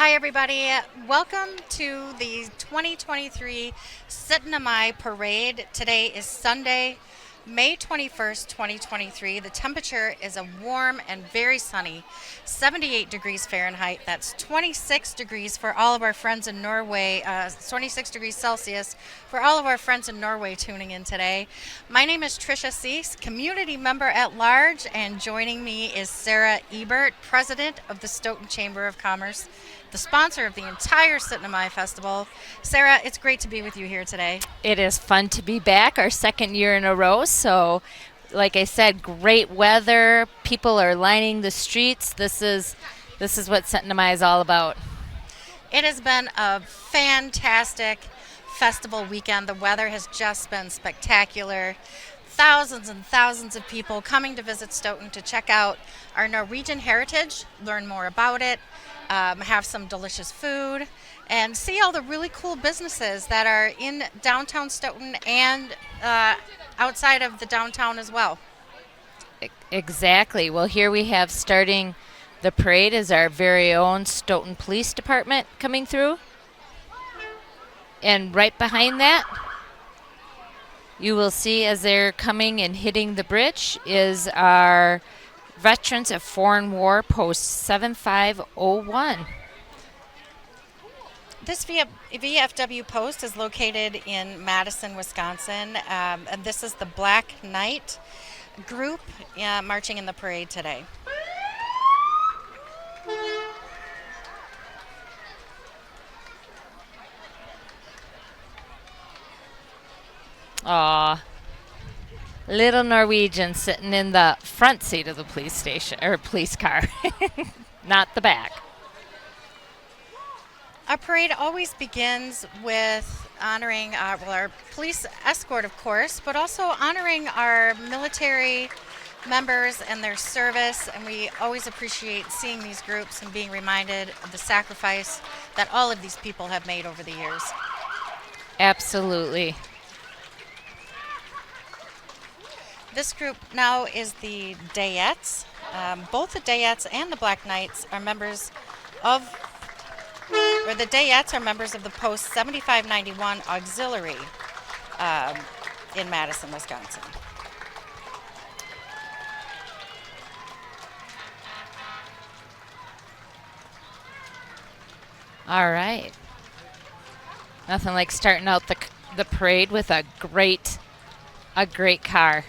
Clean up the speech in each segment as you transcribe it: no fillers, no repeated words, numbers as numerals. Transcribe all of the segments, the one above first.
Hi, everybody. Welcome to the 2023 Syttende Mai Parade. Today is Sunday, May 21st, 2023. The temperature is a warm and very sunny 78 degrees Fahrenheit. That's 26 degrees for all of our friends in Norway, 26 degrees Celsius for all of our friends in Norway tuning in today. My name is Tricia Cease, community member at large, and joining me is Sarah Ebert, president of the Stoughton Chamber of Commerce, the sponsor of the entire Syttende Mai Festival. Sarah, it's great to be with you here today. It is fun to be back, our second year in a row. So, like I said, great weather. People are lining the streets. This is what Syttende Mai is all about. It has been a fantastic festival weekend. The weather has just been spectacular. Thousands and thousands of people coming to visit Stoughton to check out our Norwegian heritage, learn more about it, have some delicious food, and see all the really cool businesses that are in downtown Stoughton and outside of the downtown as well. Exactly. Well, here we have starting the parade is our very own Stoughton Police Department coming through. And right behind that, you will see as they're coming and hitting the bridge is our Veterans of Foreign War Post 7501. This VFW post is located in Madison, Wisconsin, and this is the Black Knight group marching in the parade today. Aw, little Norwegian sitting in the front seat of the police station or police car, not the back. Our parade always begins with honoring our police escort, of course, but also honoring our military members and their service. And we always appreciate seeing these groups and being reminded of the sacrifice that all of these people have made over the years. Absolutely. This group now is the Dayettes. Both the Dayettes and the Black Knights are members of, or the Dayettes are members of the Post 7591 Auxiliary in Madison, Wisconsin. All right. Nothing like starting out the parade with a great car.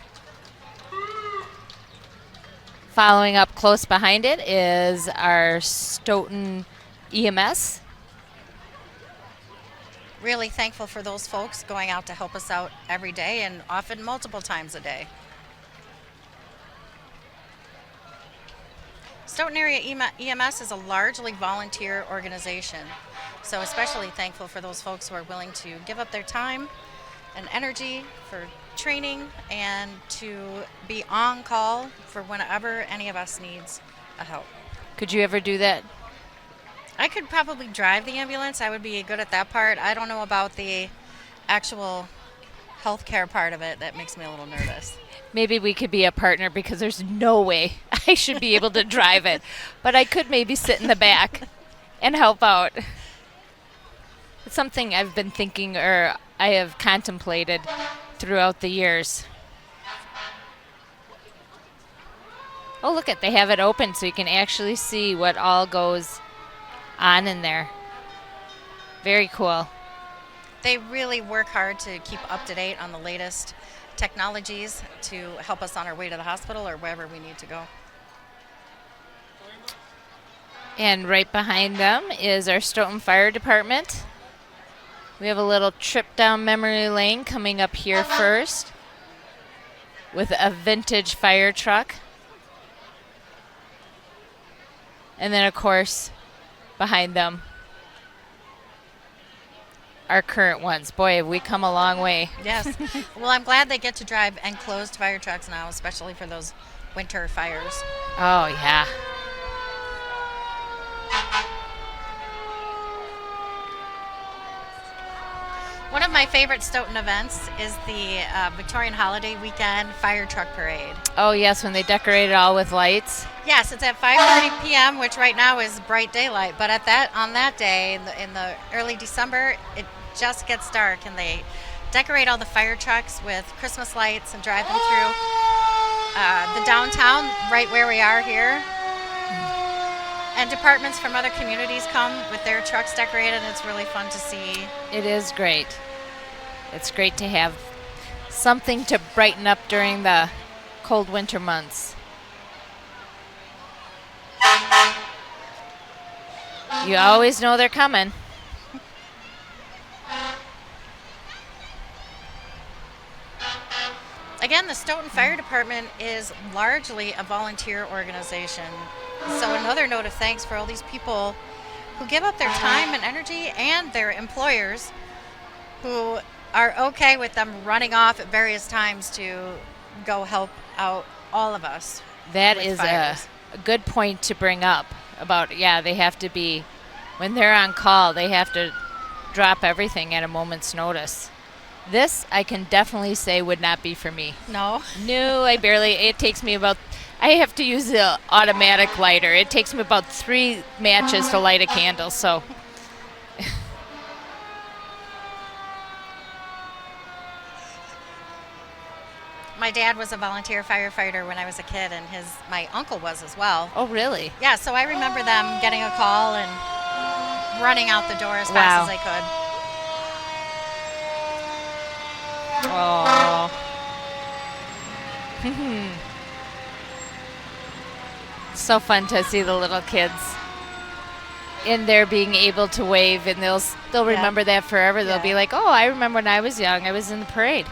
Following up close behind it is our Stoughton EMS. Really thankful for those folks going out to help us out every day and often multiple times a day. Stoughton Area EMS is a largely volunteer organization, so especially thankful for those folks who are willing to give up their time and energy for training and to be on call for whenever any of us needs a help. Could you ever do that? I could probably drive the ambulance. I would be good at that part. I don't know about the actual healthcare part of it. That makes me a little nervous. Maybe we could be a partner because there's no way I should be able to drive it. But I could maybe sit in the back and help out. It's something I've been thinking or I have contemplated throughout the years. Oh, look they have it open so you can actually see what all goes on in there. Very cool. They really work hard to keep up to date on the latest technologies to help us on our way to the hospital or wherever we need to go. And right behind them is our Stoughton Fire Department. We have a little trip down memory lane coming up here first with a vintage fire truck. And then, of course, behind them, our current ones. Boy, have we come a long way. Yes. Well, I'm glad they get to drive enclosed fire trucks now, especially for those winter fires. Oh, yeah. One of my favorite Stoughton events is the Victorian Holiday Weekend Fire Truck Parade. Oh yes, when they decorate it all with lights. Yes, it's at 5:30 p.m., which right now is bright daylight. But on that day, in the early December, it just gets dark, and they decorate all the fire trucks with Christmas lights and drive them through the downtown, right where we are here. And departments from other communities come with their trucks decorated, and it's really fun to see. It is great. It's great to have something to brighten up during the cold winter months. You always know they're coming. Again, the Stoughton Fire Department is largely a volunteer organization. So another note of thanks for all these people who give up their time and energy, and their employers who are okay with them running off at various times to go help out all of us. That with is fires. a good point to bring up about, yeah, they have to be, when they're on call, they have to drop everything at a moment's notice. This, I can definitely say, would not be for me. No? No, it takes me about, I have to use the automatic lighter. It takes me about 3 matches to light a candle, so. My dad was a volunteer firefighter when I was a kid, and my uncle was as well. Oh, really? Yeah, so I remember them getting a call and running out the door as fast as they could. Oh. So fun to see the little kids in there being able to wave, and they'll remember that forever. They'll be like, "Oh, I remember when I was young. I was in the parade.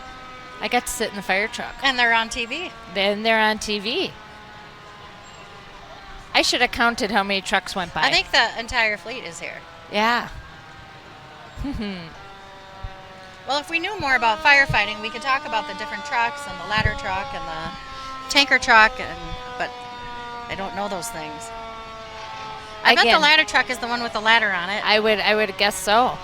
I got to sit in the fire truck." And they're on TV. Then they're on TV. I should have counted how many trucks went by. I think the entire fleet is here. Yeah. Well, if we knew more about firefighting, we could talk about the different trucks and the ladder truck and the tanker truck, but I don't know those things. I bet the ladder truck is the one with the ladder on it. I would guess so.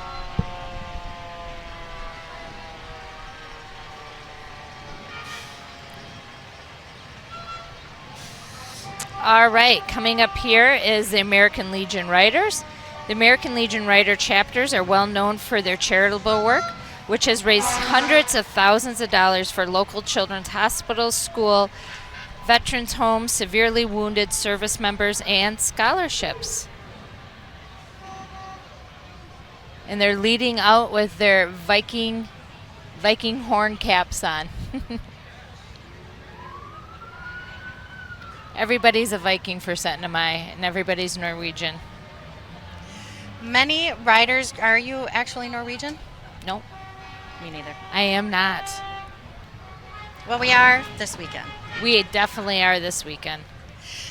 All right, coming up here is the American Legion Riders. The American Legion Rider chapters are well known for their charitable work, which has raised hundreds of thousands of dollars for local children's hospitals, school, veterans' homes, severely wounded service members, and scholarships. And they're leading out with their Viking horn caps on. Everybody's a Viking for Syttende Mai, and everybody's Norwegian. Many riders, are you actually Norwegian? Nope. Me neither. I am not. Well, we are this weekend. We definitely are this weekend.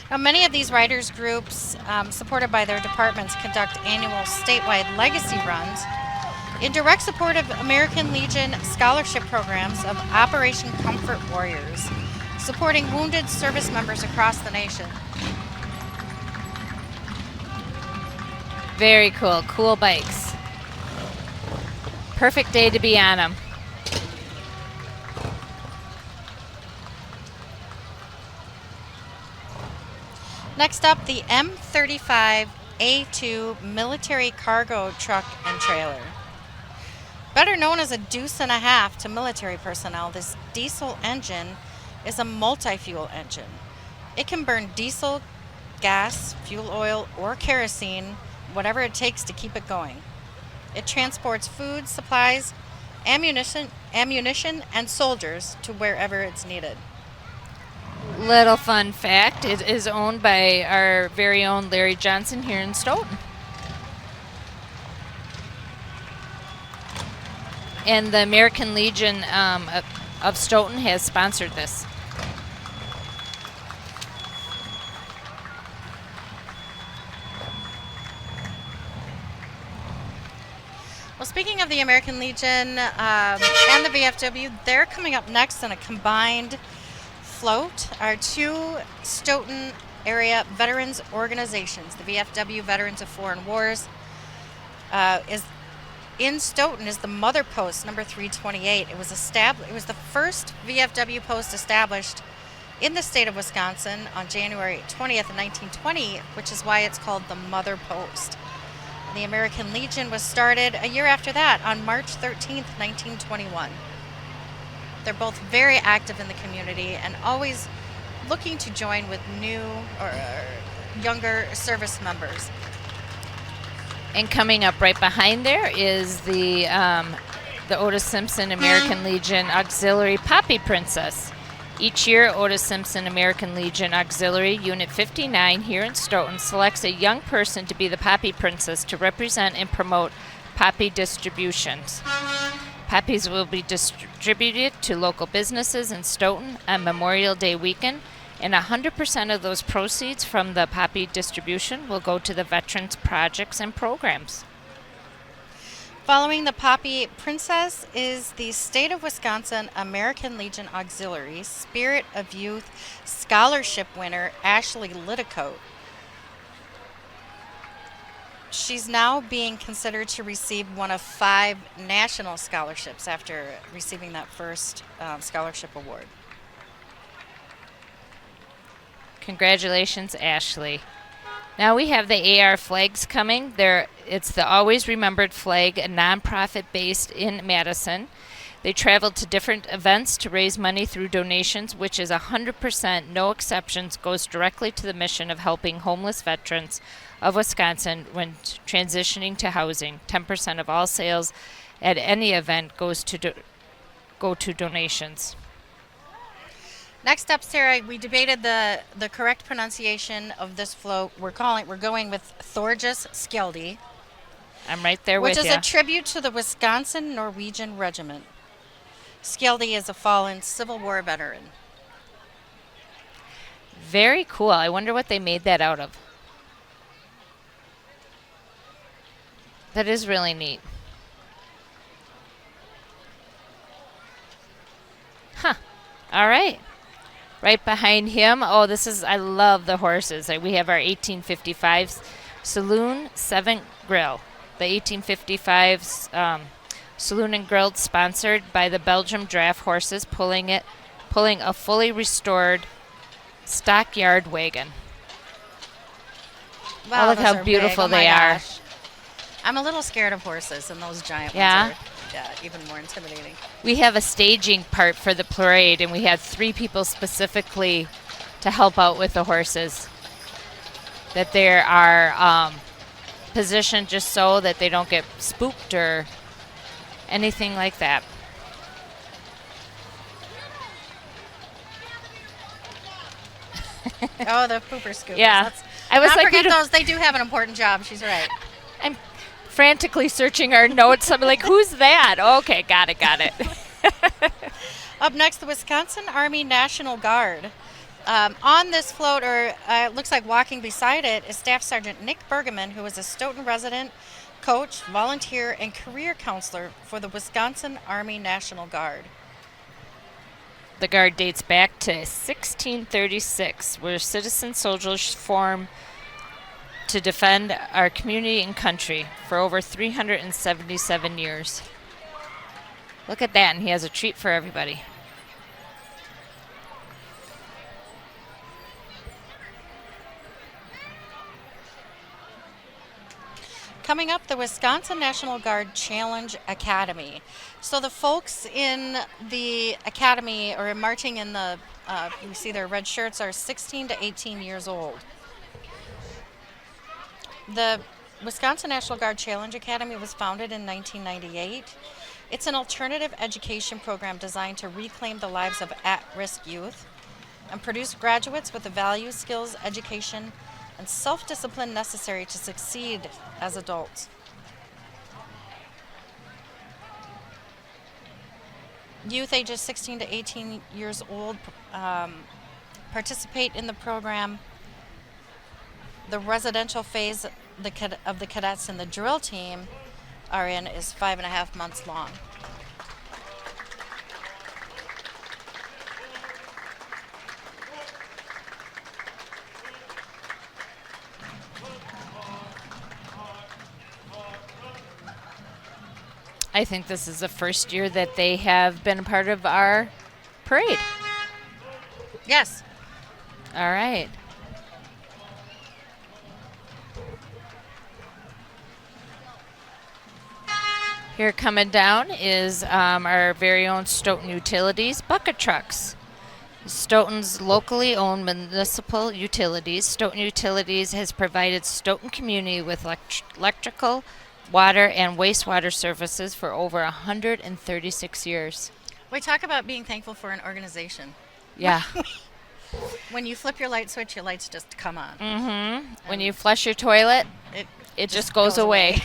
Now, many of these riders groups, supported by their departments, conduct annual statewide legacy runs in direct support of American Legion scholarship programs of Operation Comfort Warriors, supporting wounded service members across the nation. Very cool. Cool bikes. Perfect day to be on them. Next up, the M35A2 military cargo truck and trailer. Better known as a deuce and a half to military personnel, this diesel engine is a multi-fuel engine. It can burn diesel, gas, fuel oil, or kerosene, whatever it takes to keep it going. It transports food, supplies, ammunition, and soldiers to wherever it's needed. Little fun fact, it is owned by our very own Larry Johnson here in Stoughton. And the American Legion of Stoughton has sponsored this. Well, speaking of the American Legion and the VFW, they're coming up next in a combined float. Our two Stoughton area veterans organizations, the VFW Veterans of Foreign Wars, is in Stoughton is the Mother Post, number 328. It was established. It was the first VFW post established in the state of Wisconsin on January 20th, 1920, which is why it's called the Mother Post. The American Legion was started a year after that on March 13th, 1921. They're both very active in the community and always looking to join with new or younger service members. And coming up right behind there is the Otis Simpson American Legion Auxiliary Poppy Princess. Each year, Otis Simpson American Legion Auxiliary Unit 59 here in Stoughton selects a young person to be the Poppy Princess to represent and promote poppy distributions. Poppies will be distributed to local businesses in Stoughton on Memorial Day weekend, and 100% of those proceeds from the poppy distribution will go to the Veterans Projects and Programs. Following the Poppy Princess is the State of Wisconsin American Legion Auxiliary Spirit of Youth Scholarship winner, Ashley Litticoat. She's now being considered to receive one of 5 national scholarships after receiving that first scholarship award. Congratulations, Ashley. Now we have the AR flags coming. It's the Always Remembered flag, a nonprofit based in Madison. They travel to different events to raise money through donations, which is 100%, no exceptions, goes directly to the mission of helping homeless veterans of Wisconsin when transitioning to housing. 10% of all sales at any event go to donations. Next up, Sarah, we debated the correct pronunciation of this float. We're going with Thorgis Skjeldi. I'm right there with you. Which is a tribute to the Wisconsin Norwegian Regiment. Skjeldi is a fallen Civil War veteran. Very cool. I wonder what they made that out of. That is really neat. Huh. All right. Right behind him, I love the horses. We have our 1855 Saloon 7 Grill. The 1855 Saloon and Grill sponsored by the Belgium Draft Horses, pulling a fully restored stockyard wagon. Wow, look how beautiful they are. I'm a little scared of horses, and those giant Yeah? ones are even more intimidating. We have a staging part for the parade, and we had 3 people specifically to help out with the horses. That they are positioned just so that they don't get spooked or anything like that. Oh, the pooper scoopers. Yeah. I was not like, forget those. They do have an important job. She's right. I'm frantically searching our notes. I'm like, who's that? Okay, got it. Up next, the Wisconsin Army National Guard. On this float, or it looks like walking beside it, is Staff Sergeant Nick Bergeman, who is a Stoughton resident, coach, volunteer, and career counselor for the Wisconsin Army National Guard. The Guard dates back to 1636, where citizen soldiers formed to defend our community and country for over 377 years. Look at that, and he has a treat for everybody. Coming up, the Wisconsin National Guard Challenge Academy. So the folks in the academy, or marching in the, you see their red shirts, are 16 to 18 years old. The Wisconsin National Guard Challenge Academy was founded in 1998. It's an alternative education program designed to reclaim the lives of at-risk youth and produce graduates with the values, skills, education, and self-discipline necessary to succeed as adults. Youth ages 16 to 18 years old participate in the program. The residential phase of the cadets and the drill team are in is 5.5 months long. I think this is the first year that they have been a part of our parade. Yes. All right. Here coming down is our very own Stoughton Utilities bucket trucks. Stoughton's locally owned municipal utilities. Stoughton Utilities has provided Stoughton community with electrical, water, and wastewater services for over 136 years. We talk about being thankful for an organization. Yeah. When you flip your light switch, your lights just come on. Mm-hmm. When you flush your toilet, it just goes away.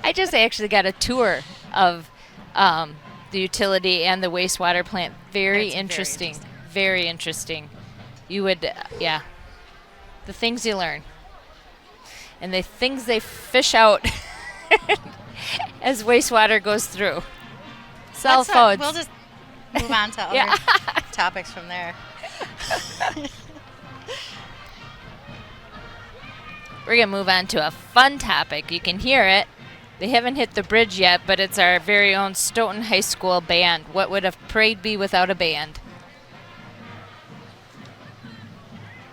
I just actually got a tour of the utility and the wastewater plant. Very interesting. Very interesting. You would, yeah. The things you learn. And the things they fish out as wastewater goes through. Cell phones. We'll just move on to other topics from there. We're going to move on to a fun topic. You can hear it. They haven't hit the bridge yet, but it's our very own Stoughton High School band. What would a parade be without a band?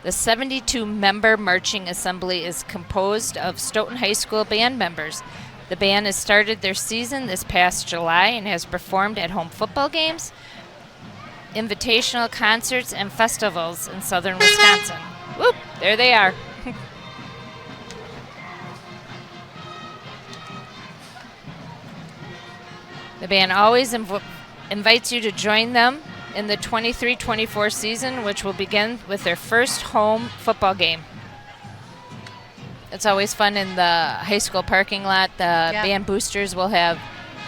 The 72-member marching assembly is composed of Stoughton High School band members. The band has started their season this past July and has performed at home football games, invitational concerts, and festivals in southern Wisconsin. Whoop, there they are. The band always invites you to join them in the 23-24 season, which will begin with their first home football game. It's always fun in the high school parking lot. The band boosters will have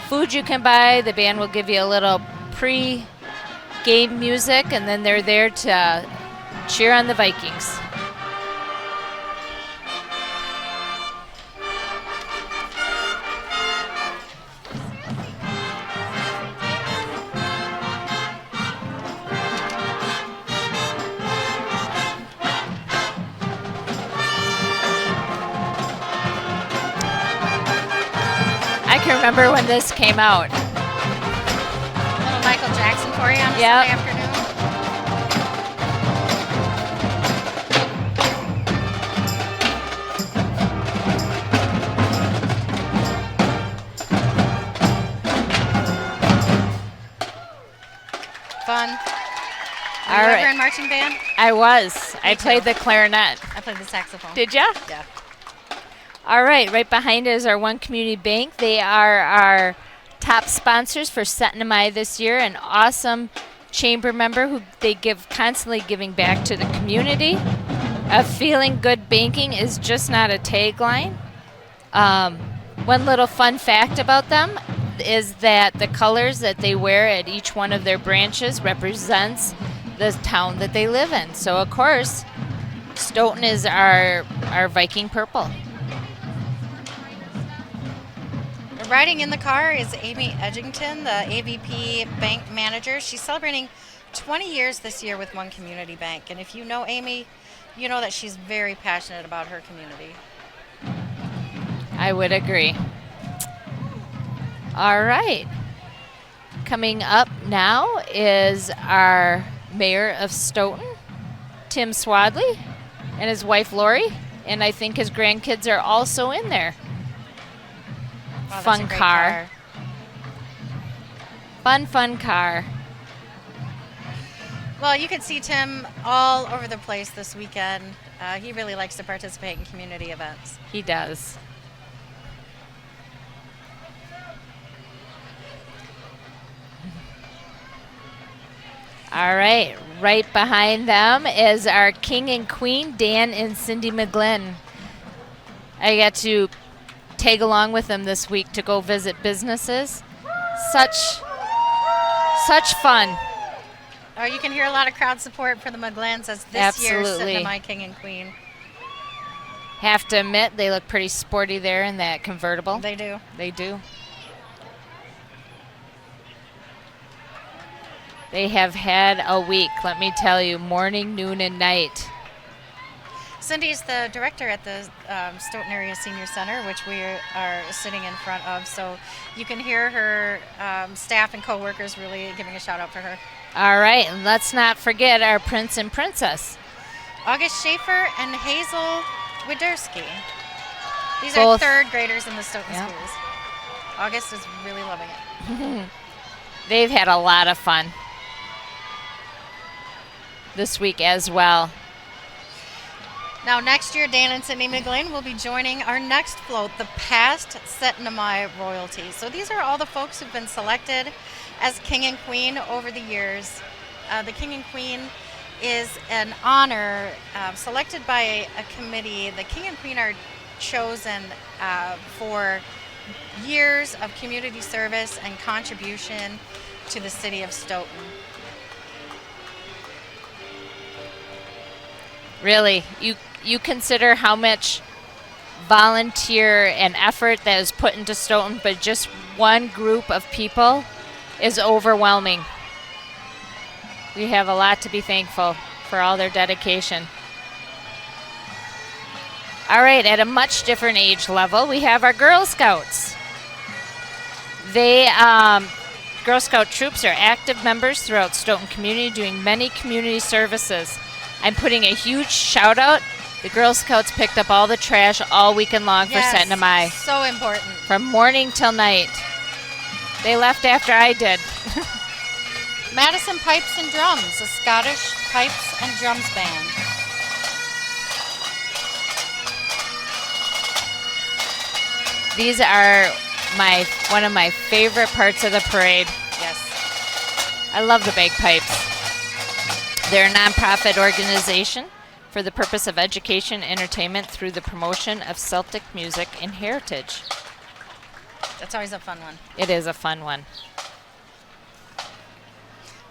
food you can buy. The band will give you a little pre-game music, and then they're there to cheer on the Vikings. I can remember when this came out. A little Michael Jackson for you on a Sunday afternoon. Fun. Were you ever in marching band? I was. I played the clarinet. I played the saxophone. Did ya? Yeah. All right behind us is our One Community Bank. They are our top sponsors for Syttende Mai this year, an awesome chamber member who they give constantly giving back to the community. A feeling good banking is just not a tagline. One little fun fact about them is that the colors that they wear at each one of their branches represents the town that they live in. So of course, Stoughton is our Viking purple. Riding in the car is Amy Edgington, the AVP bank manager. She's celebrating 20 years this year with One Community Bank. And if you know Amy, you know that she's very passionate about her community. I would agree. All right. Coming up now is our mayor of Stoughton, Tim Swadley, and his wife Lori. And I think his grandkids are also in there. Wow, Fun car. Fun car. Well, you could see Tim all over the place this weekend. He really likes to participate in community events. He does. All right. Right behind them is our king and queen, Dan and Cindy McGlynn. I got to tag along with them this week to go visit businesses. Such fun. Oh, you can hear a lot of crowd support for the McGlenns as this year's Syttende Mai King and Queen. Have to admit, they look pretty sporty there in that convertible. They do. They do. They have had a week, let me tell you, morning, noon, and night. Cindy's the director at the Stoughton Area Senior Center, which we are sitting in front of. So you can hear her staff and coworkers really giving a shout out for her. All right, and let's not forget our prince and princess. August Schaefer and Hazel Widerski. These Both. are third graders in the Stoughton Yeah. schools. August is really loving it. They've had a lot of fun this week as well. Now, next year, Dan and Sydney McGlynn will be joining our next float, the past Syttende Mai royalty. So these are all the folks who've been selected as king and queen over the years. The king and queen is an honor selected by a committee. The king and queen are chosen for years of community service and contribution to the city of Stoughton. Really, you consider how much volunteer and effort that is put into Stoughton, but just one group of people is overwhelming. We have a lot to be thankful for all their dedication. All right, at a much different age level, we have our Girl Scouts. They, Girl Scout troops are active members throughout Stoughton community doing many community services. I'm putting a huge shout out. The Girl Scouts picked up all the trash all weekend long for Syttende Mai. So important. From morning till night. They left after I did. Madison Pipes and Drums, a Scottish pipes and drums band. These are one of my favorite parts of the parade. Yes. I love the bagpipes. They're a nonprofit organization for the purpose of education and entertainment through the promotion of Celtic music and heritage. That's always a fun one. It is a fun one.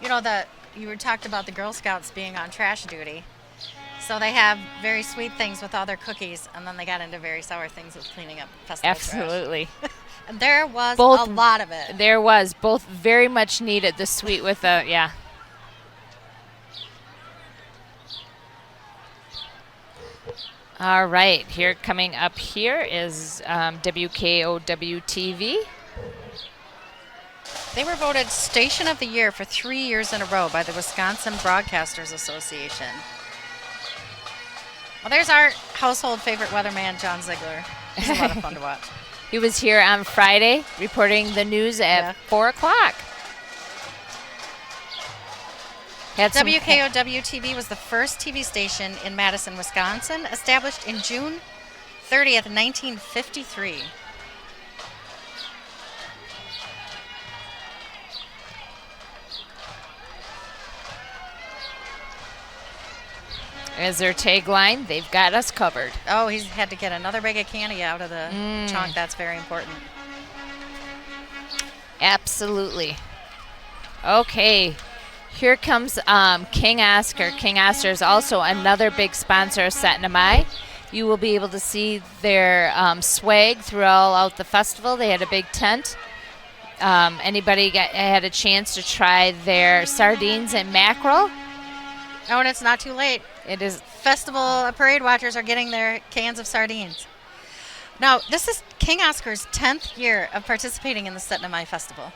You know that you were talked about the Girl Scouts being on trash duty. So they have very sweet things with all their cookies, and then they got into very sour things with cleaning up festival Absolutely. trash. And there was Both- a lot of it. There was both very much needed, the sweet with the, yeah. All right, here coming up here is WKOW TV. They were voted Station of the Year for 3 years in a row by the Wisconsin Broadcasters Association. Well, there's our household favorite weatherman, John Ziegler. He's a lot of fun to watch. He was here on Friday reporting the news at 4 o'clock. WKOW TV was the first TV station in Madison, Wisconsin, established in June 30th, 1953. As their tagline, they've got us covered. Oh, he's had to get another bag of candy out of the trunk. That's very important. Absolutely. Okay, here comes King Oscar. King Oscar is also another big sponsor of Syttende Mai. You will be able to see their swag throughout the festival. They had a big tent. Anybody had a chance to try their sardines and mackerel? Oh, and it's not too late. It is. Festival parade watchers are getting their cans of sardines. Now, this is King Oscar's 10th year of participating in the Syttende Mai Festival.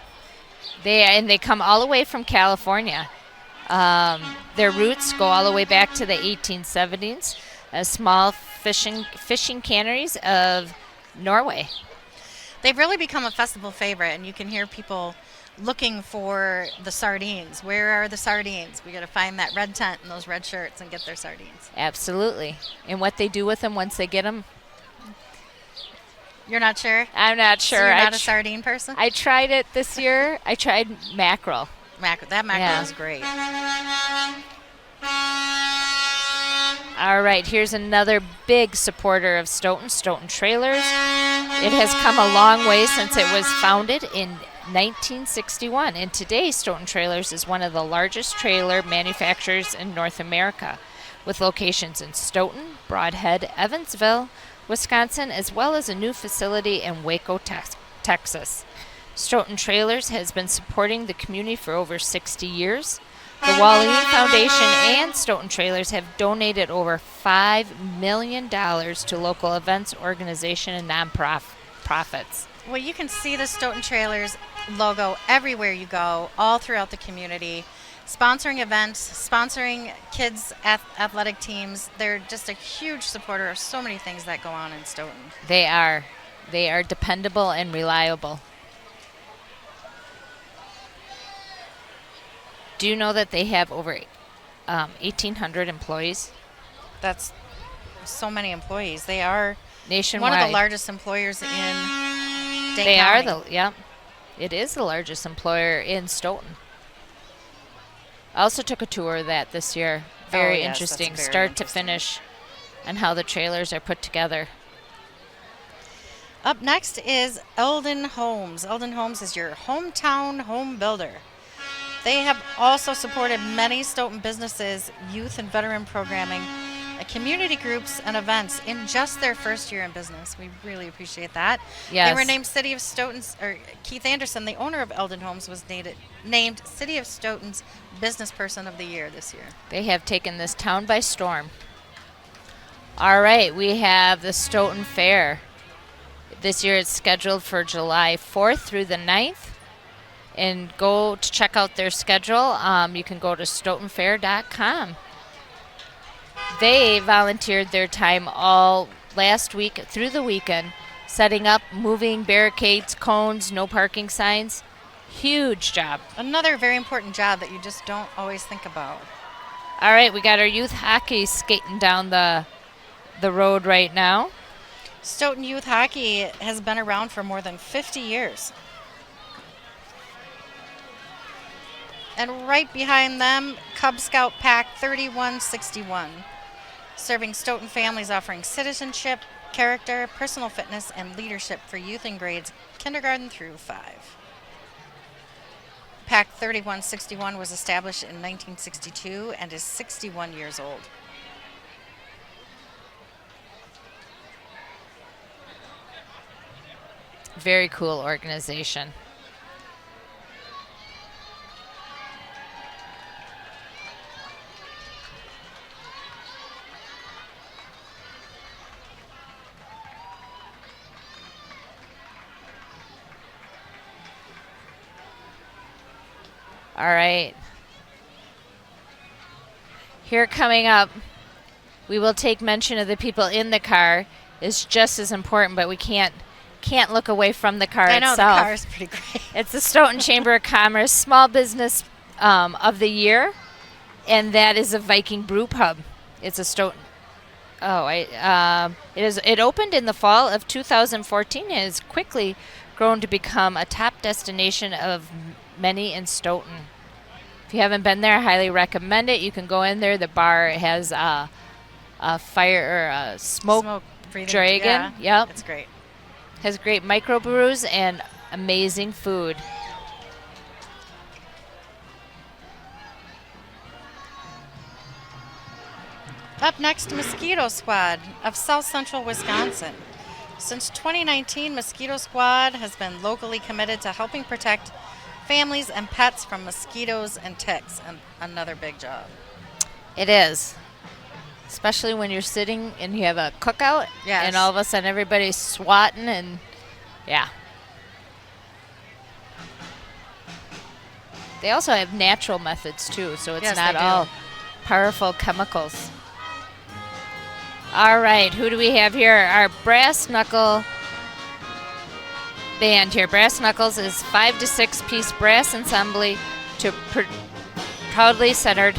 They come all the way from California. Their roots go all the way back to the 1870s. Small fishing canneries of Norway. They've really become a festival favorite, and you can hear people looking for the sardines. Where are the sardines? We got to find that red tent and those red shirts and get their sardines. Absolutely. And what they do with them once they get them, You're not sure? I'm not sure. So you're not a sardine person? I tried it this year. I tried mackerel. That mackerel is great. All right, here's another big supporter of Stoughton Trailers. It has come a long way since it was founded in 1961, and today Stoughton Trailers is one of the largest trailer manufacturers in North America, with locations in Stoughton, Brodhead, Evansville, Wisconsin, as well as a new facility in Waco, Texas. Stoughton Trailers has been supporting the community for over 60 years. The Wallene Foundation and Stoughton Trailers have donated over $5 million to local events, organization, and nonprofits. Well, you can see the Stoughton Trailers logo everywhere you go, all throughout the community, sponsoring events, sponsoring kids' athletic teams. They're just a huge supporter of so many things that go on in Stoughton. They are. They are dependable and reliable. Do you know that they have over 1,800 employees That's so many employees. They are nationwide? one of the largest employers in Dane They County. are yep. It is the largest employer in Stoughton. I also took a tour of that this year. Very yes, that's interesting, very start interesting. to finish, and how the trailers are put together. Up next is Eldon Homes. Eldon Homes is your hometown home builder. They have also supported many Stoughton businesses, youth and veteran programming, community groups, and events in just their first year in business. We really appreciate that. Yes. They were named City of Stoughton's, or Keith Anderson, the owner of Eldon Homes, was named City of Stoughton's Business Person of the Year this year. They have taken this town by storm. All right, we have the Stoughton Fair. This year it's scheduled for July 4th through the 9th. And go to check out their schedule. You can go to stoughtonfair.com. They volunteered their time all last week through the weekend, setting up, moving barricades, cones, no parking signs. Huge job. Another very important job that you just don't always think about. All right, we got our youth hockey skating down the road right now. Stoughton Youth Hockey has been around for more than 50 years. And right behind them, Cub Scout Pack 3161, serving Stoughton families, offering citizenship, character, personal fitness, and leadership for youth in grades kindergarten through 5. Pack 3161 was established in 1962 and is 61 years old. Very cool organization. All right. Here coming up, we will take mention of the people in the car. Is just as important, but we can't look away from the car I know, itself. the car is pretty great. It's the Stoughton Chamber of Commerce Small Business of the Year, and that is a Viking Brew Pub. It's a Stoughton. It opened in the fall of 2014 and has quickly grown to become a top destination of many in Stoughton. If you haven't been there, I highly recommend it. You can go in there. The bar has a fire or a smoke breathing dragon. Yeah, Yep. it's great. Has great microbrews and amazing food. Up next, Mosquito Squad of South Central Wisconsin. Since 2019, Mosquito Squad has been locally committed to helping protect families and pets from mosquitoes and ticks, and another big job. It is. Especially when you're sitting and you have a cookout, Yes. and all of a sudden everybody's swatting, and yeah. They also have natural methods too, so it's Yes, not they do. all powerful chemicals. All right, who do we have here? Our brass knuckle band here. Brass Knuckles is 5 to 6 piece brass ensemble proudly centered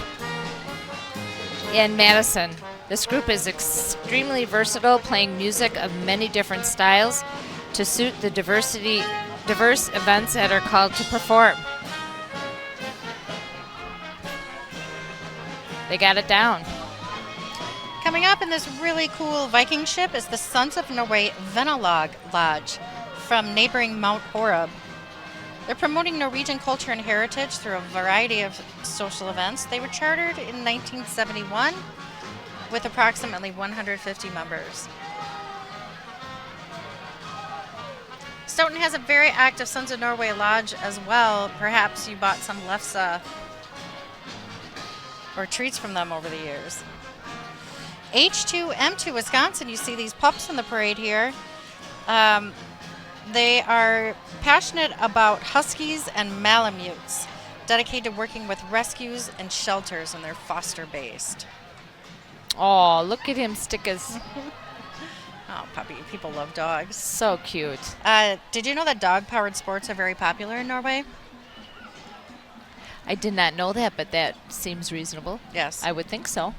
in Madison. This group is extremely versatile, playing music of many different styles to suit the diverse events that are called to perform. They got it down. Coming up in this really cool Viking ship is the Sons of Norway Venalog Lodge from neighboring Mount Horeb. They're promoting Norwegian culture and heritage through a variety of social events. They were chartered in 1971 with approximately 150 members. Stoughton has a very active Sons of Norway Lodge as well. Perhaps you bought some lefse or treats from them over the years. H2M2 Wisconsin, you see these pups in the parade here. They are passionate about huskies and malamutes, dedicated to working with rescues and shelters, and they're foster-based. Oh, look at him stick his. Oh, puppy, people love dogs. So cute. Did you know that dog-powered sports are very popular in Norway? I did not know that, but that seems reasonable. Yes. I would think so.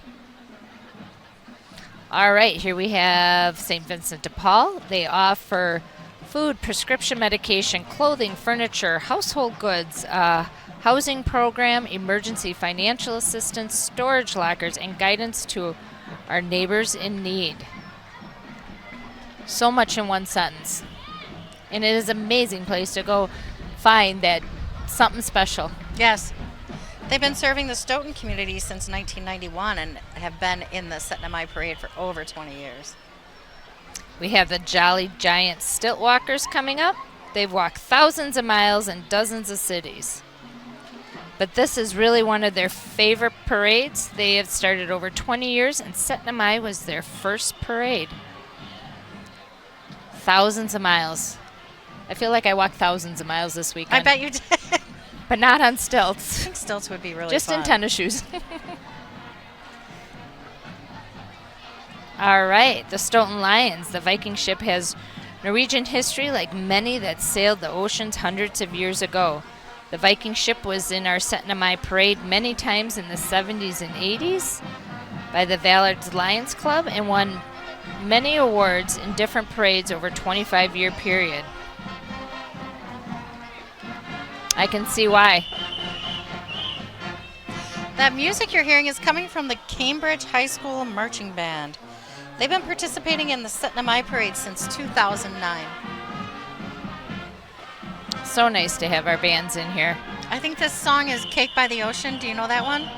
All right, here we have St. Vincent de Paul. They offer food, prescription medication, clothing, furniture, household goods, housing program, emergency financial assistance, storage lockers, and guidance to our neighbors in need. So much in one sentence. And it is an amazing place to go find that something special. Yes. They've been serving the Stoughton community since 1991 and have been in the Syttende Mai Parade for over 20 years. We have the Jolly Giant Stilt Walkers coming up. They've walked thousands of miles in dozens of cities. But this is really one of their favorite parades. They have started over 20 years, and Syttende Mai was their first parade. Thousands of miles. I feel like I walked thousands of miles this weekend. I bet you did. But not on I stilts. think stilts would be really Just fun. in tennis shoes. All right, the Stoughton Lions. The Viking ship has Norwegian history like many that sailed the oceans hundreds of years ago. The Viking ship was in our Syttende Mai Parade many times in the 70s and 80s by the Vallard's Lions Club and won many awards in different parades over a 25-year period. I can see why. That music you're hearing is coming from the Cambridge High School Marching Band. They've been participating in the Syttende Mai Parade since 2009. So nice to have our bands in here. I think this song is Cake by the Ocean. Do you know that one?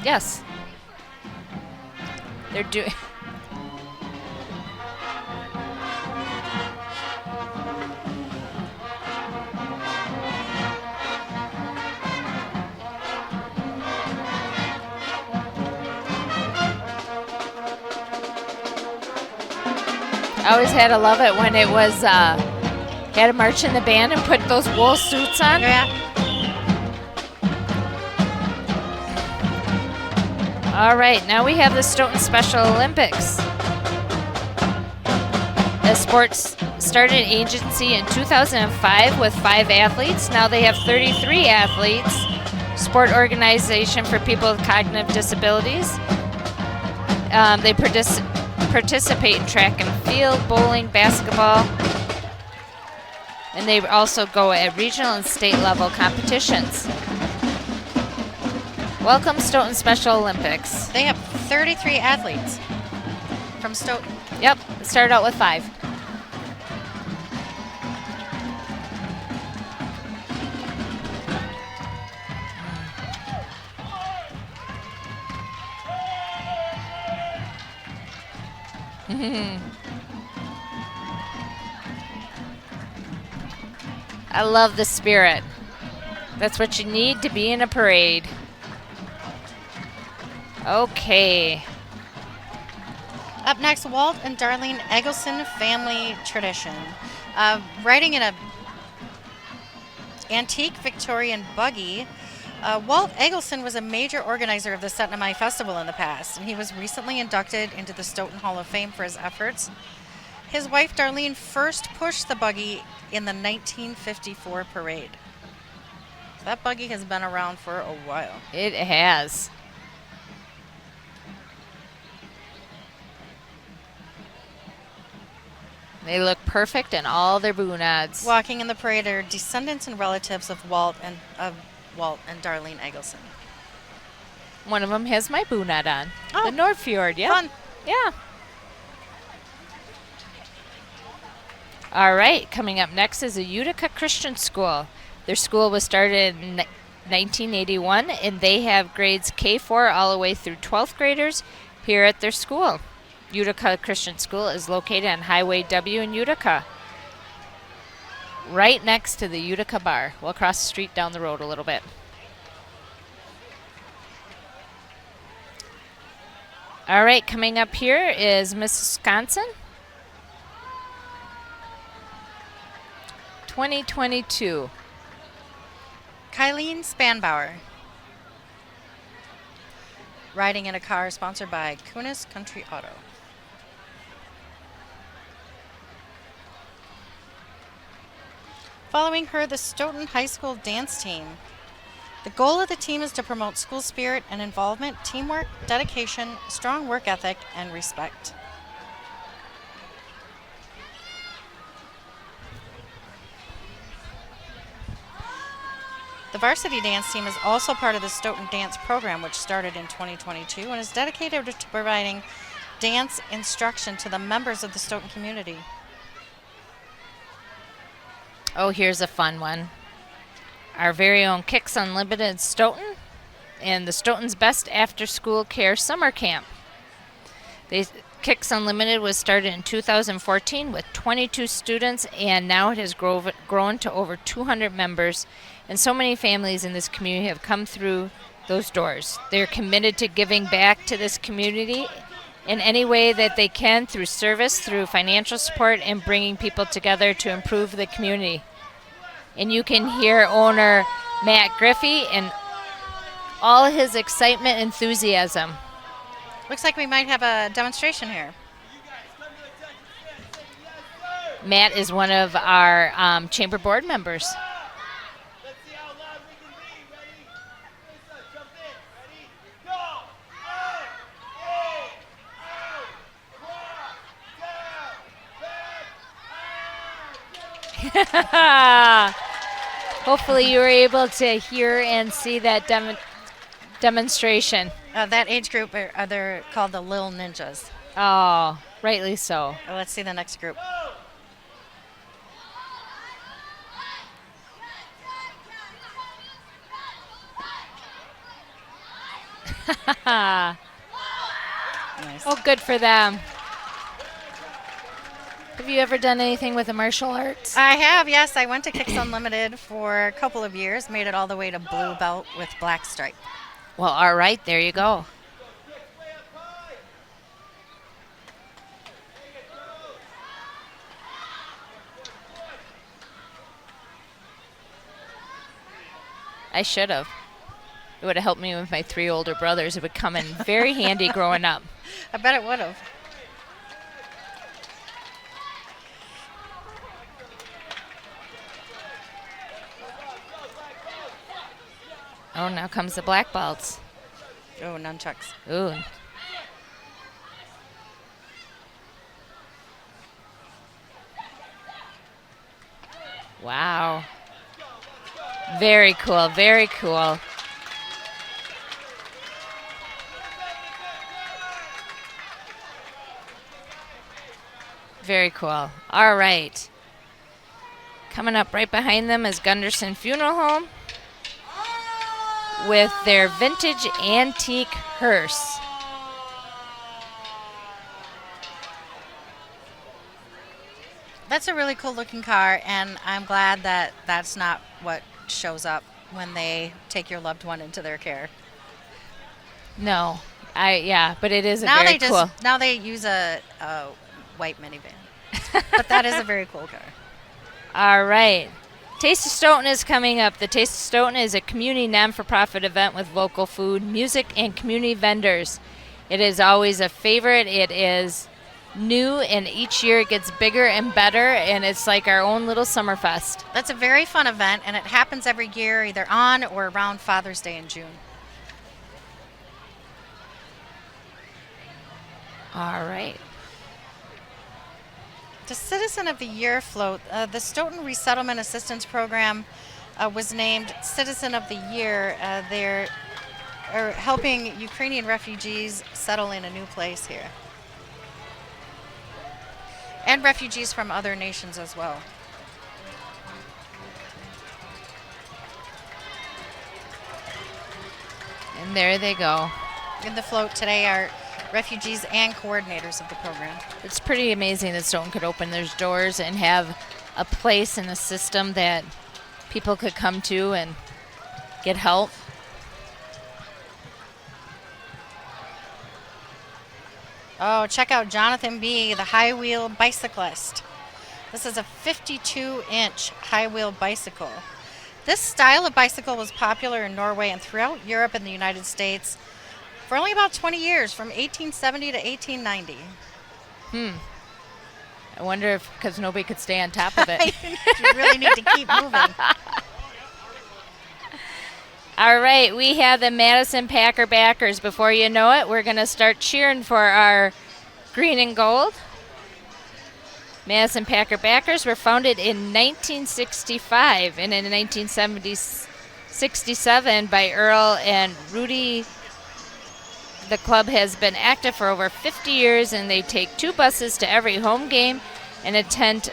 Yes. They're doing. I always had to love it when it was had to march in the band and put those wool suits on. Yeah. All right, now we have the Stoughton Special Olympics. The sports started an agency in 2005 with 5 athletes. Now they have 33 athletes. Sport organization for people with cognitive disabilities. They participate in track and field, bowling, basketball, and they also go at regional and state level competitions. Welcome, Stoughton Special Olympics. They have 33 athletes from Stoughton. Yep, it started out with 5. I love the spirit. That's what you need to be in a parade. Okay. Up next, Walt and Darlene Eggleston family tradition. Riding in a antique Victorian buggy, Walt Eggleston was a major organizer of the Syttende Mai Festival in the past, and he was recently inducted into the Stoughton Hall of Fame for his efforts. His wife Darlene first pushed the buggy in the 1954 parade. That buggy has been around for a while. It has. They look perfect in all their boonads. Walking in the parade are descendants and relatives of Walt and Darlene Eggleston. One of them has my boonad on. Oh, the Nordfjord, yeah. fun. Yeah. All right, coming up next is a Utica Christian School. Their school was started in 1981, and they have grades K4 all the way through 12th graders here at their school. Utica Christian School is located on Highway W in Utica, right next to the Utica Bar. We'll cross the street down the road a little bit. All right, coming up here is Miss Wisconsin. 2022. Kylene Spanbauer. Riding in a car sponsored by Kunis Country Auto. Following her, the Stoughton High School dance team. The goal of the team is to promote school spirit and involvement, teamwork, dedication, strong work ethic, and respect. The varsity dance team is also part of the Stoughton dance program, which started in 2022 and is dedicated to providing dance instruction to the members of the Stoughton community. Oh, here's a fun one. Our very own Kicks Unlimited Stoughton and the Stoughton's Best After School Care Summer Camp. Kicks Unlimited was started in 2014 with 22 students, and now it has grown to over 200 members, and so many families in this community have come through those doors. They're committed to giving back to this community in any way that they can, through service, through financial support, and bringing people together to improve the community. And you can hear owner Matt Griffey and all his excitement and enthusiasm. Looks like we might have a demonstration here. Matt is one of our chamber board members. Hopefully you were able to hear and see that demonstration. That age group, they're called the Lil Ninjas. Oh, rightly so. Let's see the next group. Nice. Oh, good for them. Have you ever done anything with the martial arts? I have, yes. I went to Kicks Unlimited for a couple of years, made it all the way to blue belt with black stripe. Well, all right, there you go. I should have. It would have helped me with my 3 older brothers. It would come in very handy growing up. I bet it would have. Oh, now comes the black belts. Oh, nunchucks. Ooh. Wow. Very cool, very cool. Very cool. All right. Coming up right behind them is Gunderson Funeral Home with their vintage antique hearse. That's a really cool looking car, and I'm glad that that's not what shows up when they take your loved one into their care. No, but it is Now very cool. Now they use a white minivan, but that is a very cool car. All right. Taste of Stoughton is coming up. The Taste of Stoughton is a community non-for-profit event with local food, music, and community vendors. It is always a favorite. It is new, and each year it gets bigger and better, and it's like our own little Summerfest. That's a very fun event, and it happens every year, either on or around Father's Day in June. All right. The Citizen of the Year float, the Stoughton Resettlement Assistance Program was named Citizen of the Year. They're helping Ukrainian refugees settle in a new place here. And refugees from other nations as well. And there they go. In the float today are refugees and coordinators of the program. It's pretty amazing that Stoughton could open their doors and have a place and a system that people could come to and get help. Oh, check out Jonathan B., the high wheel bicyclist. This is a 52-inch high wheel bicycle. This style of bicycle was popular in Norway and throughout Europe and the United States for only about 20 years, from 1870 to 1890. I wonder if because nobody could stay on top of it. You really need to keep moving. All right, we have the Madison Packer backers. Before you know it, we're going to start cheering for our green and gold. Madison Packer backers were founded in 1965 and in 1967 by Earl and Rudy. The club has been active for over 50 years, and they take 2 buses to every home game and attend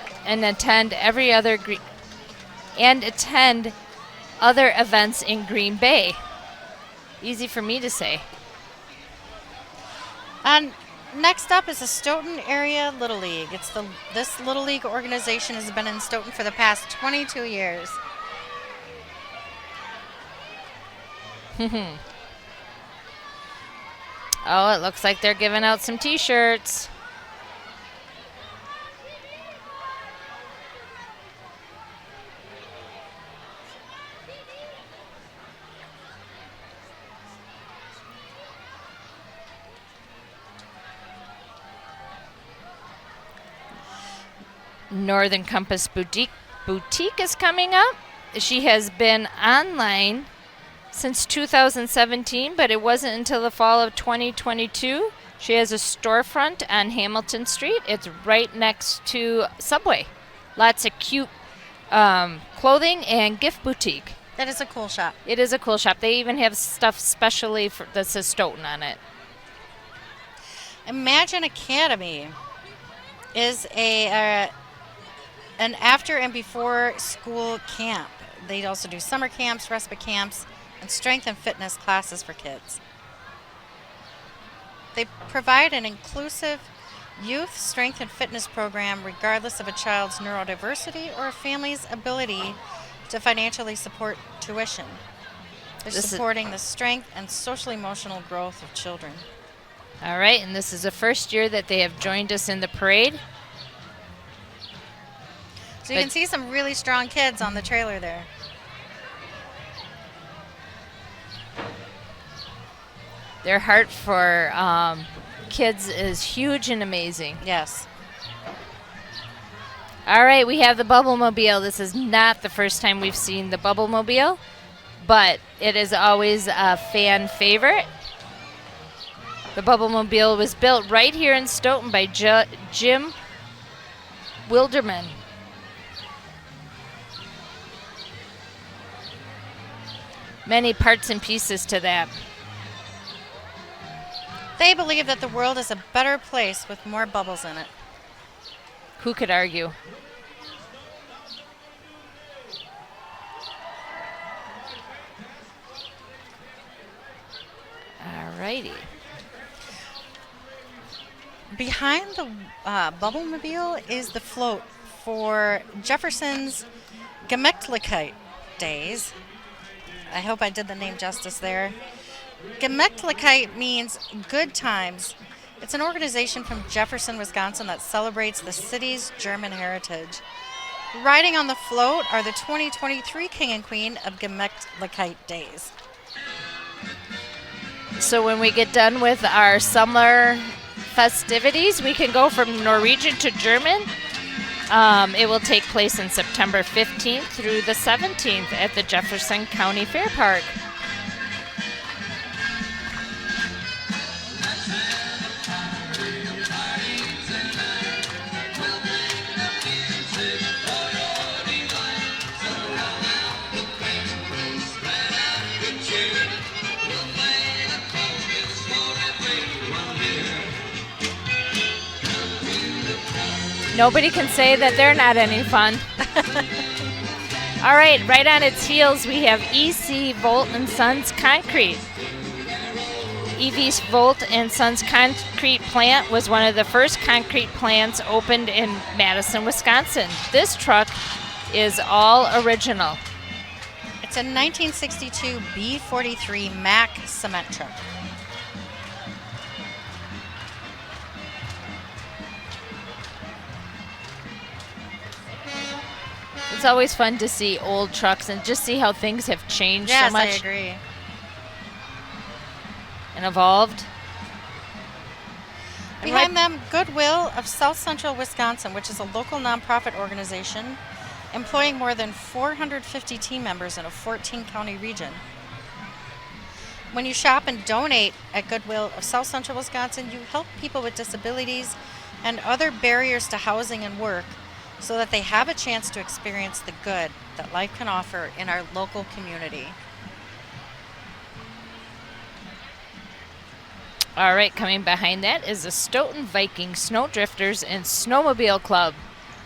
other events in Green Bay. Easy for me to say. And next up is the Stoughton Area Little League. This Little League organization has been in Stoughton for the past 22 years. Oh, it looks like they're giving out some T-shirts. Northern Compass Boutique is coming up. She has been online since 2017, but it wasn't until the fall of 2022. She has a storefront on Hamilton Street. It's right next to Subway. Lots of cute clothing and gift boutique. That is a cool shop. It is a cool shop. They even have stuff specially that says Stoughton on it. Imagine Academy is an after and before school camp. They also do summer camps, respite camps, and strength and fitness classes for kids. They provide an inclusive youth strength and fitness program regardless of a child's neurodiversity or a family's ability to financially support tuition. They're supporting the strength and social emotional growth of children. All right, and this is the first year that they have joined us in the parade. So you can see some really strong kids on the trailer there. Their heart for kids is huge and amazing. Yes. All right, we have the Bubble-mobile. This is not the first time we've seen the Bubble-mobile, but it is always a fan favorite. The Bubble-mobile was built right here in Stoughton by Jim Wilderman. Many parts and pieces to that. They believe that the world is a better place with more bubbles in it. Who could argue? All righty. Behind the Bubble-mobile is the float for Jefferson's Gemechtlichkeit Days. I hope I did the name justice there. Gemechtlichkeit means good times. It's an organization from Jefferson, Wisconsin that celebrates the city's German heritage. Riding on the float are the 2023 King and Queen of Gemechtlichkeit Days. So when we get done with our summer festivities, we can go from Norwegian to German. It will take place in September 15th through the 17th at the Jefferson County Fair Park. Nobody can say that they're not any fun. All right, right on its heels, we have EC Volt and Sons Concrete. EV Volt and Sons Concrete plant was one of the first concrete plants opened in Madison, Wisconsin. This truck is all original. It's a 1962 B43 Mack cement truck. It's always fun to see old trucks and just see how things have changed Yes, so much I agree. and evolved. And Behind them, Goodwill of South Central Wisconsin, which is a local nonprofit organization employing more than 450 team members in a 14-county region. When you shop and donate at Goodwill of South Central Wisconsin, you help people with disabilities and other barriers to housing and work so that they have a chance to experience the good that life can offer in our local community. All right, coming behind that is the Stoughton Viking Snowdrifters and Snowmobile Club.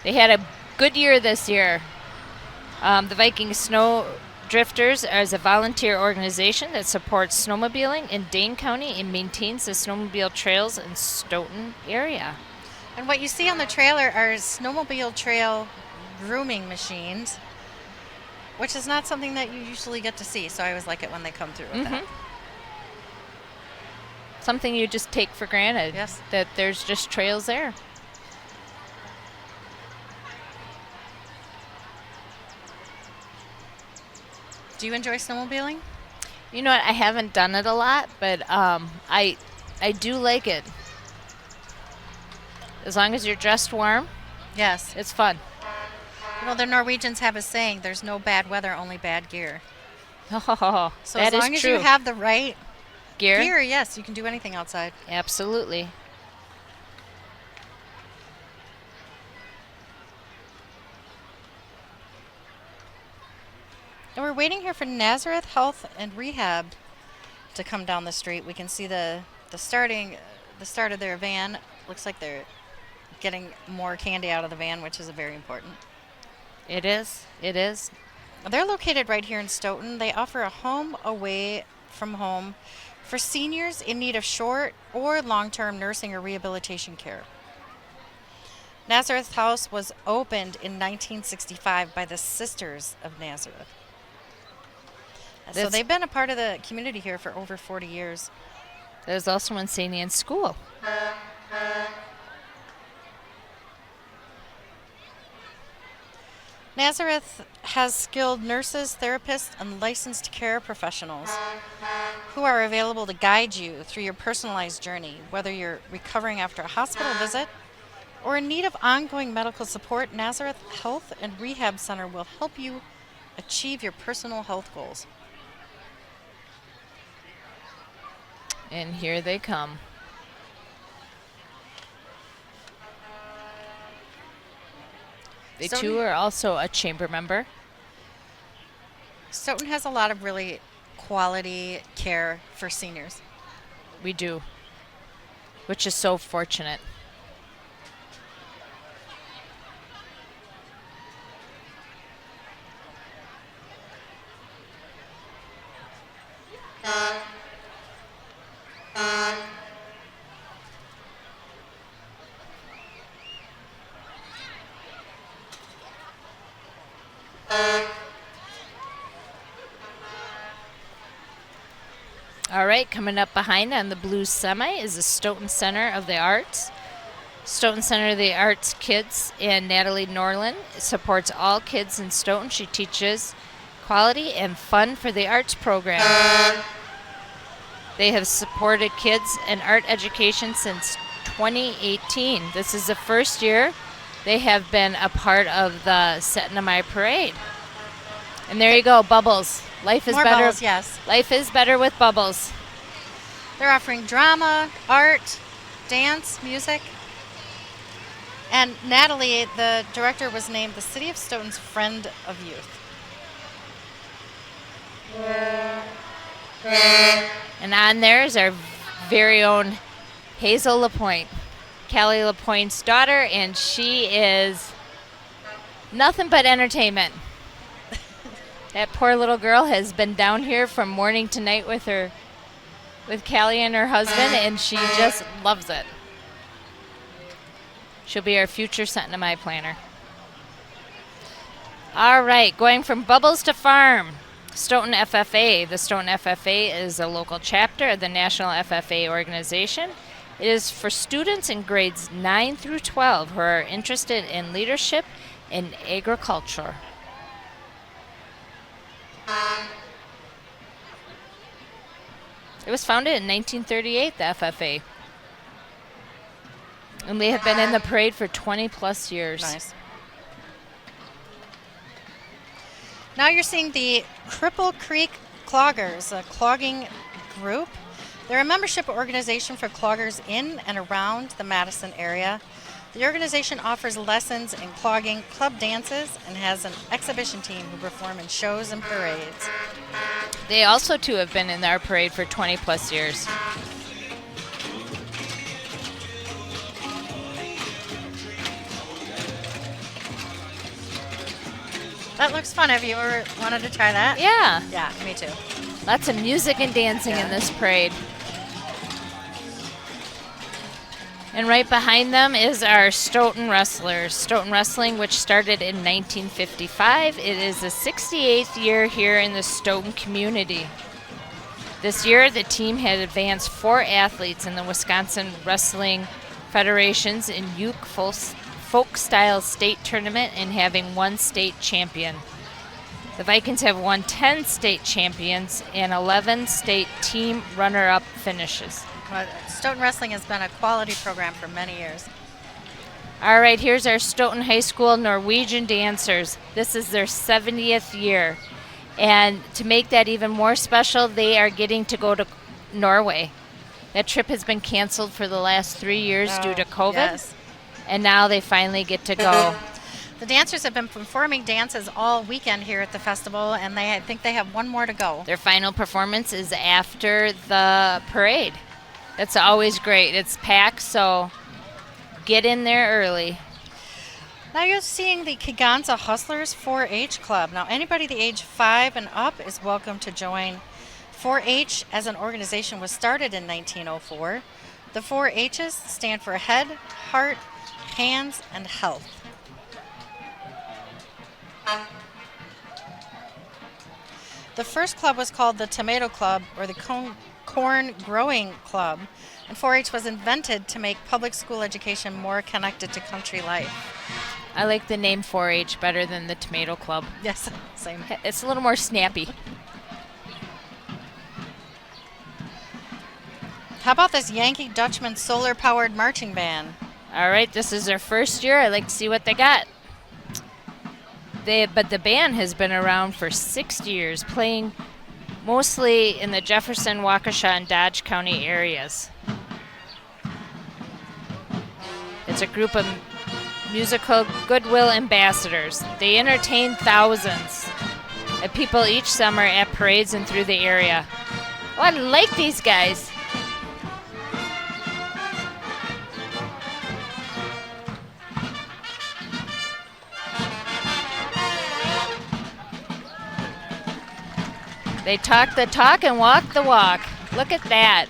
They had a good year this year. The Viking Snowdrifters is a volunteer organization that supports snowmobiling in Dane County and maintains the snowmobile trails in Stoughton area. And what you see on the trailer are snowmobile trail grooming machines, which is not something that you usually get to see. So I always like it when they come through with that. Something you just take for granted. Yes. That there's just trails there. Do you enjoy snowmobiling? You know what? I haven't done it a lot, but I do like it. As long as you're dressed warm, Yes. it's fun. You know, the Norwegians have a saying, there's no bad weather, only bad gear. Oh, So that as is long as true. you have the right gear. gear, yes, you can do anything outside. Absolutely. And we're waiting here for Nazareth Health and Rehab to come down the street. We can see the start of their van. Looks like they're getting more candy out of the van, which is very important. It is. It is. They're located right here in Stoughton. They offer a home away from home for seniors in need of short or long-term nursing or rehabilitation care. Nazareth House was opened in 1965 by the Sisters of Nazareth. So That's- they've been a part of the community here for over 40 years. There's also one St. Anne's School. Nazareth has skilled nurses, therapists, and licensed care professionals who are available to guide you through your personalized journey. Whether you're recovering after a hospital visit or in need of ongoing medical support, Nazareth Health and Rehab Center will help you achieve your personal health goals. And here they come. They Stoughton- too are also a chamber member. Stoughton has a lot of really quality care for seniors. We do. Which is so fortunate. All right, coming up behind on the blue semi is the Stoughton Center of the Arts. Stoughton Center of the Arts kids and Natalie Norland supports all kids in Stoughton. She teaches quality and fun for the arts program. They have supported kids and art education since 2018. This is the first year they have been a part of the Syttende Mai Parade. And there you go, Bubbles. Life is More better. bubbles, yes. Life is better with Bubbles. They're offering drama, art, dance, music. And Natalie, the director, was named the City of Stoughton's Friend of Youth. And on there is our very own Hazel LaPointe, Callie LaPointe's daughter, and she is nothing but entertainment. That poor little girl has been down here from morning to night with Callie and her husband, and she just loves it. She'll be our future Syttende Mai planner. All right, going from Bubbles to Farm. Stoughton FFA. The Stoughton FFA is a local chapter of the National FFA organization. It is for students in grades 9 through 12 who are interested in leadership in agriculture. It was founded in 1938, the FFA. And they have been in the parade for 20 plus years. Nice. Now you're seeing the Cripple Creek Cloggers, a clogging group. They're a membership organization for cloggers in and around the Madison area. The organization offers lessons in clogging, club dances, and has an exhibition team who perform in shows and parades. They also, too, have been in our parade for 20 plus years. That looks fun. Have you ever wanted to try that? Yeah. Yeah, me too. Lots of music and dancing in this parade. And right behind them is our Stoughton Wrestlers. Stoughton Wrestling, which started in 1955. It is the 68th year here in the Stoughton community. This year, the team had advanced 4 athletes in the Wisconsin Wrestling Federation's in Uke Folk Style State Tournament and having 1 state champion. The Vikings have won 10 state champions and 11 state team runner-up finishes. Well, Stoughton Wrestling has been a quality program for many years. All right, here's our Stoughton High School Norwegian dancers. This is their 70th year. And to make that even more special, they are getting to go to Norway. That trip has been canceled for the last 3 years due to COVID. Yes. And now they finally get to go. The dancers have been performing dances all weekend here at the festival, and I think they have 1 more to go. Their final performance is after the parade. That's always great. It's packed, so get in there early. Now you're seeing the Kegonsa Hustlers 4-H Club. Now anybody the age 5 and up is welcome to join. 4-H as an organization was started in 1904. The 4-H's stand for head, heart, hands, and health. The first club was called the Tomato Club, or the Corn Growing Club, and 4-H was invented to make public school education more connected to country life. I like the name 4-H better than the Tomato Club. Yes, same. It's a little more snappy. How about this Yankee Dutchman solar-powered marching band? All right, this is their first year. I'd like to see what they got. But the band has been around for 60 years, playing mostly in the Jefferson, Waukesha, and Dodge County areas. It's a group of musical goodwill ambassadors. They entertain thousands of people each summer at parades and through the area. Oh, I like these guys. They talk the talk and walk the walk. Look at that.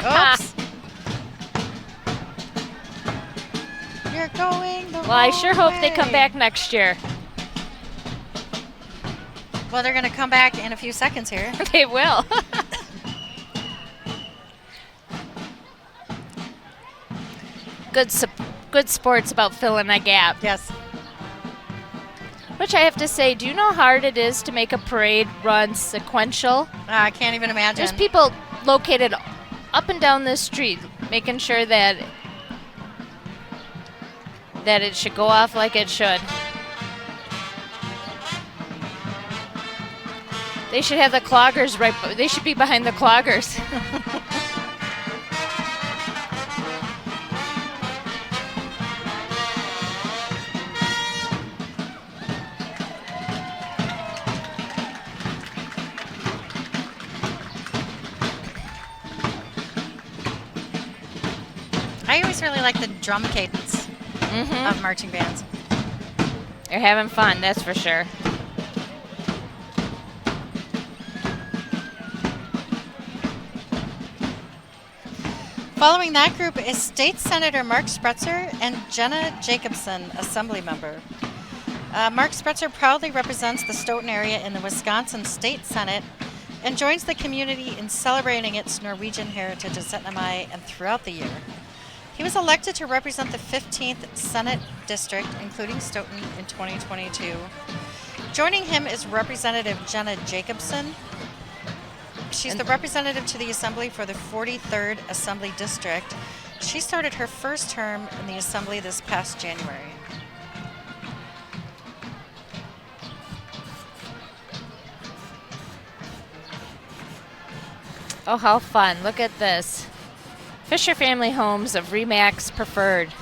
Oops. You're going the Well, I sure wrong hope they come way. back next year. Well, they're going to come back in a few seconds here. They will. Good sports about filling a gap. Yes. Which I have to say, do you know how hard it is to make a parade run sequential? I can't even imagine. There's people located up and down this street making sure that it should go off like it should. They should have the cloggers they should be behind the cloggers. I always really like the drum cadence of marching bands. They're having fun, that's for sure. Following that group is State Senator Mark Spretzer and Jenna Jacobson, Assembly Member. Mark Spretzer proudly represents the Stoughton area in the Wisconsin State Senate and joins the community in celebrating its Norwegian heritage at Syttende Mai and throughout the year. He was elected to represent the 15th Senate District, including Stoughton, in 2022. Joining him is Representative Jenna Jacobson. She's the representative to the Assembly for the 43rd Assembly District. She started her first term in the Assembly this past January. Oh, how fun. Look at this. Fisher Family Homes of Remax Preferred.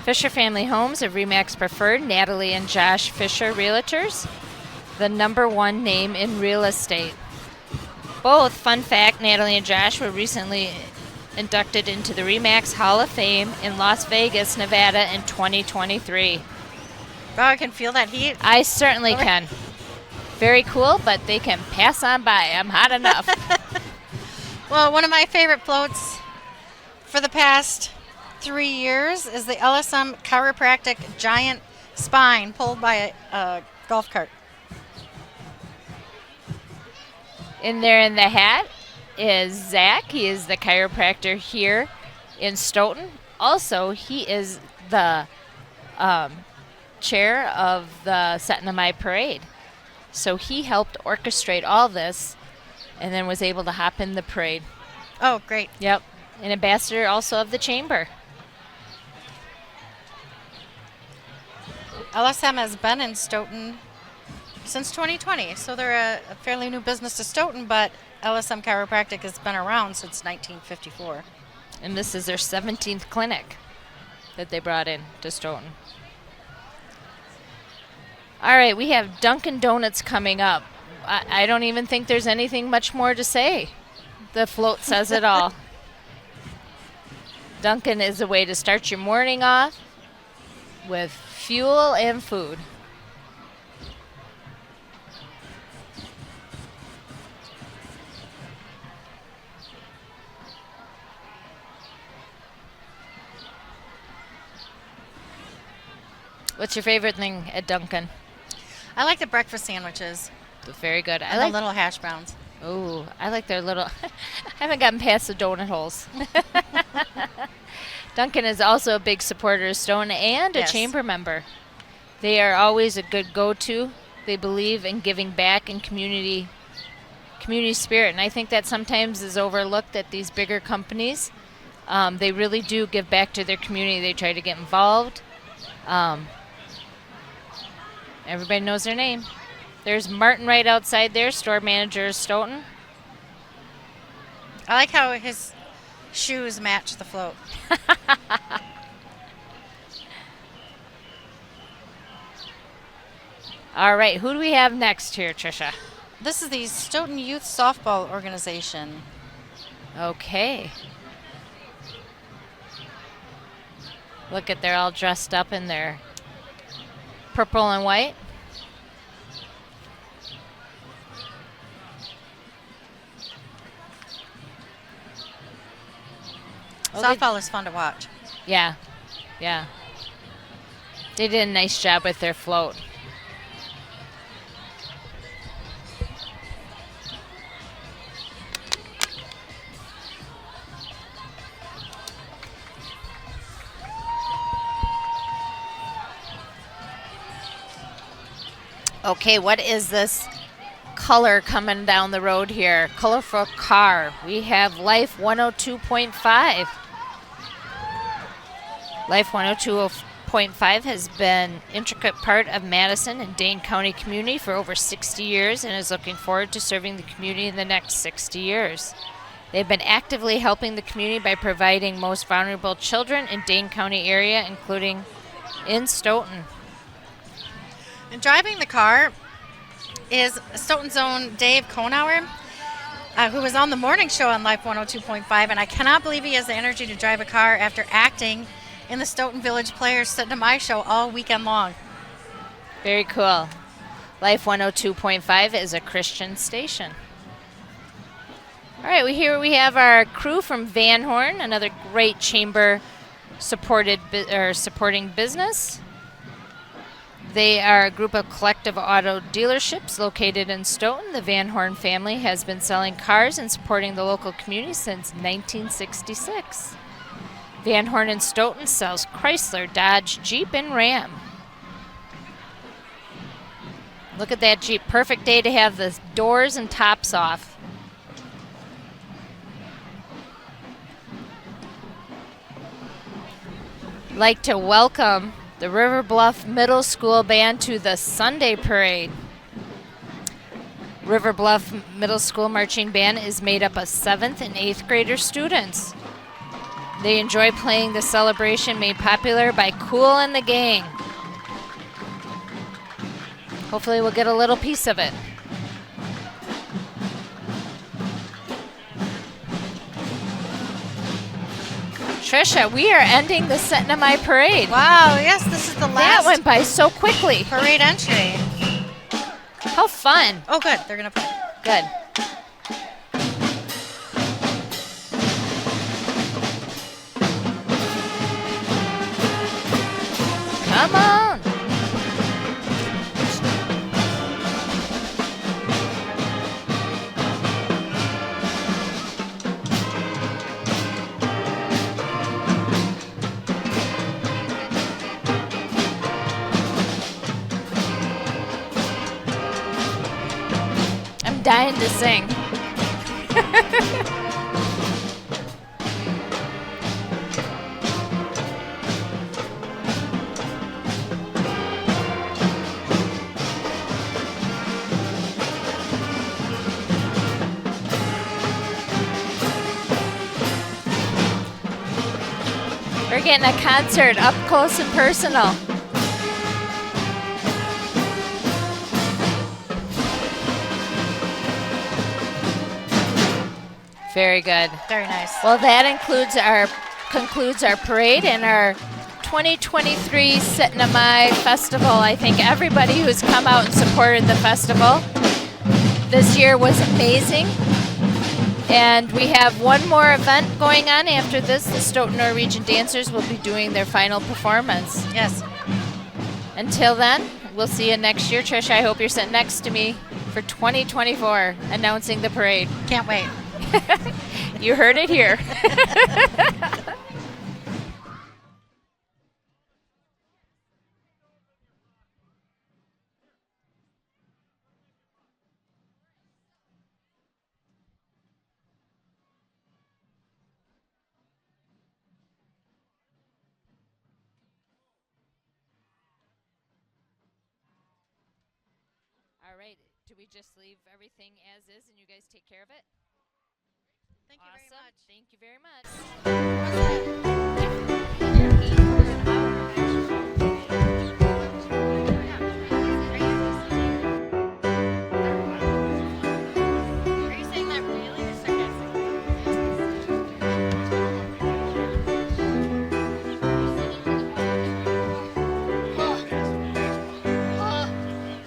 Fisher Family Homes of Remax Preferred, Natalie and Josh Fisher Realtors, the #1 name in real estate. Both, fun fact, Natalie and Josh were recently inducted into the Remax Hall of Fame in Las Vegas, Nevada in 2023. Oh, I can feel that heat. I certainly can. Very cool, but they can pass on by. I'm hot enough. Well, one of my favorite floats for the past 3 years is the LSM Chiropractic Giant Spine pulled by a golf cart. In there in the hat is Zach. He is the chiropractor here in Stoughton. Also, he is the chair of the Syttende Mai Parade. So he helped orchestrate all this and then was able to hop in the parade. Oh, great. Yep. An ambassador also of the chamber. LSM has been in Stoughton since 2020, so they're a fairly new business to Stoughton, but LSM Chiropractic has been around since 1954. And this is their 17th clinic that they brought in to Stoughton. All right, we have Dunkin' Donuts coming up. I don't even think there's anything much more to say. The float says it all. Dunkin' is a way to start your morning off with fuel and food. What's your favorite thing at Dunkin'? I like the breakfast sandwiches. Very good. And the little hash browns. Oh, I like their little. I haven't gotten past the donut holes. Dunkin' is also a big supporter of Stone and a chamber member. They are always a good go-to. They believe in giving back and community spirit, and I think that sometimes is overlooked at these bigger companies. They really do give back to their community. They try to get involved. Everybody knows their name. There's Martin right outside there, store manager of Stoughton. I like how his shoes match the float. All right, who do we have next here, Tricia? This is the Stoughton Youth Softball Organization. Okay. Look at, they're all dressed up in their purple and white. Softball is fun to watch. Yeah, yeah. They did a nice job with their float. Okay, what is this color coming down the road here? Colorful car. We have Life 102.5. Life 102.5 has been intricate part of Madison and Dane County community for over 60 years and is looking forward to serving the community in the next 60 years. They've been actively helping the community by providing most vulnerable children in Dane County area, including in Stoughton. And driving the car is Stoughton's own Dave Konauer, who was on the morning show on Life 102.5, and I cannot believe he has the energy to drive a car after acting in the Stoughton Village Players Syttende Mai show all weekend long. Very cool. Life 102.5 is a Christian station. All right, here we have our crew from Van Horn, another great chamber supporting business. They are a group of collective auto dealerships located in Stoughton. The Van Horn family has been selling cars and supporting the local community since 1966. Van Horn in Stoughton sells Chrysler, Dodge, Jeep, and Ram. Look at that Jeep. Perfect day to have the doors and tops off. Like to welcome the River Bluff Middle School Band to the Sunday Parade. River Bluff Middle School Marching Band is made up of 7th and 8th grader students. They enjoy playing the celebration made popular by Kool and the Gang. Hopefully we'll get a little piece of it. Trisha, we are ending the Syttende Mai Parade. Wow, yes, this is the That last went by so quickly. parade entry. How fun. Oh, good. They're going to play. Good. Come on. I'm dying to sing. We're getting a concert up close and personal. Very good. Very nice. Well, that concludes our parade and our 2023 Syttende Mai Festival. I think everybody who's come out and supported the festival this year was amazing. And we have one more event going on after this. The Stoughton Norwegian Dancers will be doing their final performance. Yes. Until then, we'll see you next year. Trish, I hope you're sitting next to me for 2024, announcing the parade. Can't wait. You heard it here. All right. Do we just leave everything as is and you guys take care of it? Thank you very Awesome. much. Thank you very much. What's that?